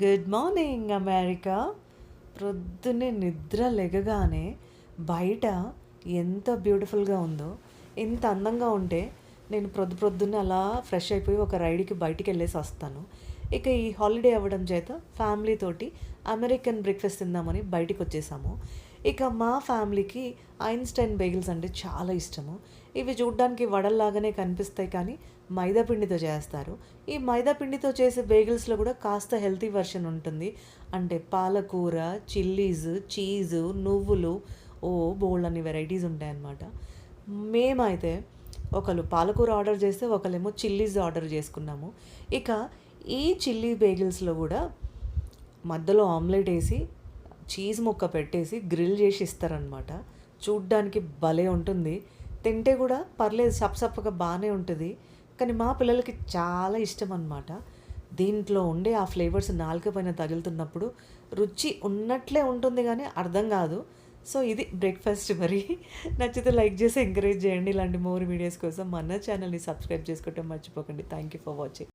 Good morning America. ప్రొద్దున్నే నిద్ర లెగగానే బయట ఎంత బ్యూటిఫుల్గా ఉందో, ఎంత అందంగా ఉంటే నేను ప్రొద్దున్నే అలా ఫ్రెష్ అయిపోయి ఒక రైడ్కి బయటికి వెళ్ళేసి వస్తాను. ఇక ఈ హాలిడే అవ్వడం చేత ఫ్యామిలీ తోటి అమెరికన్ బ్రేక్ఫాస్ట్ తిందామని బయటికి వచ్చేసాము. ఇక మా ఫ్యామిలీకి ఐన్స్టైన్ బేగిల్స్ అంటే చాలా ఇష్టము. ఇవి చూడ్డానికి వడల్లాగానే కనిపిస్తాయి కానీ మైదా పిండితో చేస్తారు. ఈ మైదా పిండితో చేసే బేగిల్స్లో కూడా కాస్త హెల్తీ వెర్షన్ ఉంటుంది. అంటే పాలకూర, చిల్లీస్, చీజు, నువ్వులు, బోల్డ్ అన్ని వెరైటీస్ ఉంటాయన్నమాట. మేమైతే ఒకళ్ళు పాలకూర ఆర్డర్ చేస్తే ఒకళ్ళేమో చిల్లీస్ ఆర్డర్ చేసుకున్నాము. ఇక ఈ చిల్లీ బేగిల్స్లో కూడా మధ్యలో ఆమ్లెట్ వేసి చీజ్ ముక్క పెట్టేసి గ్రిల్ చేసి ఇస్తారనమాట. చూడ్డానికి భలే ఉంటుంది. తింటే కూడా పర్లేదు, సప్పసప్పగా బాగానే ఉంటుంది. కానీ మా పిల్లలకి చాలా ఇష్టం అనమాట. దీంట్లో ఉండే ఆ ఫ్లేవర్స్ నాలుక పైన తగులుతున్నప్పుడు రుచి ఉన్నట్లే ఉంటుంది కానీ అర్థం కాదు. సో ఇది బ్రేక్ఫాస్ట్ మరి. నచ్చితే లైక్ చేసి ఎంకరేజ్ చేయండి. ఇలాంటి మోర్ వీడియోస్ కోసం మన ఛానల్ని సబ్స్క్రైబ్ చేసుకోవటం మర్చిపోకండి. Thank you for watching.